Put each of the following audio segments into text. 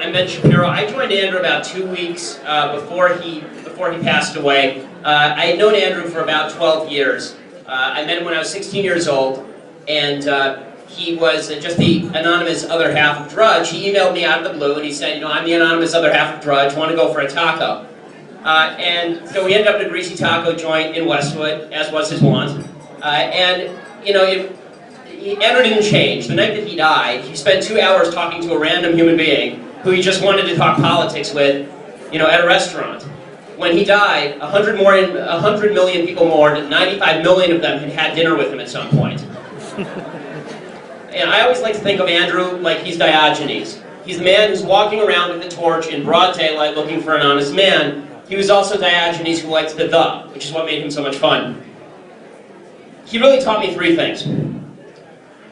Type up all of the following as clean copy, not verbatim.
I'm Ben Shapiro. I joined Andrew about 2 weeks before he passed away. I had known Andrew for about 12 years. I met him when I was 16 years old, and he was just the anonymous other half of Drudge. He emailed me out of the blue, and he said, I'm the anonymous other half of Drudge, want to go for a taco. And so we ended up at a greasy taco joint in Westwood, as was his wont. Andrew didn't change. The night that he died, he spent 2 hours talking to a random human being who he just wanted to talk politics with, at a restaurant. When he died, 100 million people mourned, 95 million of them had had dinner with him at some point. And I always like to think of Andrew like he's Diogenes. He's the man who's walking around with the torch in broad daylight looking for an honest man. He was also Diogenes who liked the which is what made him so much fun. He really taught me 3 things.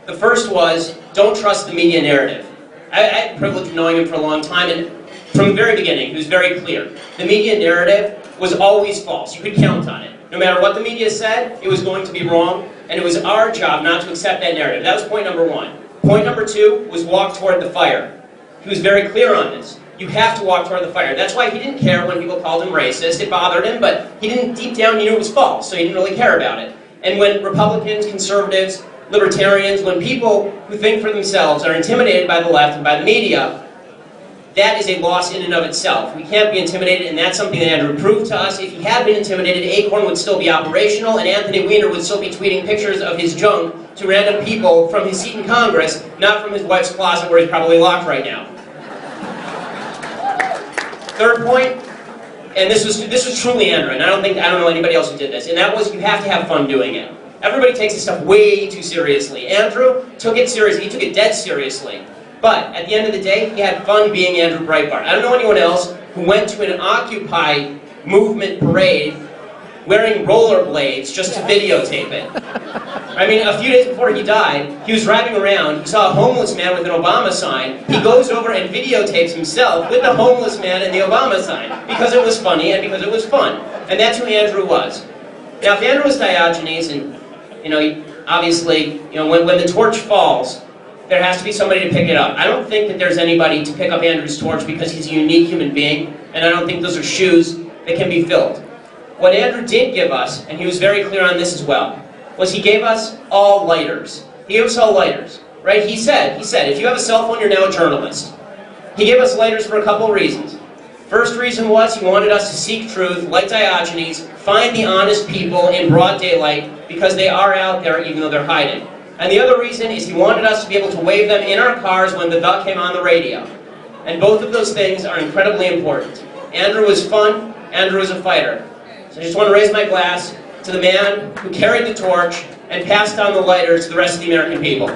The first was, don't trust the media narrative. I had the privilege of knowing him for a long time, and from the very beginning, he was very clear. The media narrative was always false. You could count on it. No matter what the media said, it was going to be wrong, and it was our job not to accept that narrative. That was point number 1. Point number 2 was walk toward the fire. He was very clear on this. You have to walk toward the fire. That's why he didn't care when people called him racist. It bothered him, but he didn't, deep down, he knew it was false, so he didn't really care about it. And when Republicans, conservatives, libertarians, when people who think for themselves are intimidated by the left and by the media, that is a loss in and of itself. We can't be intimidated, and that's something that Andrew proved to us. If he had been intimidated, Acorn would still be operational, and Anthony Weiner would still be tweeting pictures of his junk to random people from his seat in Congress, not from his wife's closet where he's probably locked right now. Third point, and this was truly Andrew, and I don't know anybody else who did this, and that was you have to have fun doing it. Everybody takes this stuff way too seriously. Andrew took it seriously. He took it dead seriously. But at the end of the day, he had fun being Andrew Breitbart. I don't know anyone else who went to an Occupy movement parade wearing rollerblades just to videotape it. I mean, a few days before he died, he was driving around, he saw a homeless man with an Obama sign, he goes over and videotapes himself with the homeless man and the Obama sign, because it was funny and because it was fun. And that's who Andrew was. Now, if Andrew was Diogenes, and obviously, when the torch falls, there has to be somebody to pick it up. I don't think that there's anybody to pick up Andrew's torch because he's a unique human being, and I don't think those are shoes that can be filled. What Andrew did give us, and he was very clear on this as well, was he gave us all lighters. He gave us all lighters, right? He said, if you have a cell phone, you're now a journalist. He gave us lighters for a couple of reasons. First reason was he wanted us to seek truth, like Diogenes, find the honest people in broad daylight, because they are out there even though they're hiding. And the other reason is he wanted us to be able to wave them in our cars when the came on the radio. And both of those things are incredibly important. Andrew was fun, Andrew was a fighter. So I just want to raise my glass to the man who carried the torch and passed on the lighters to the rest of the American people.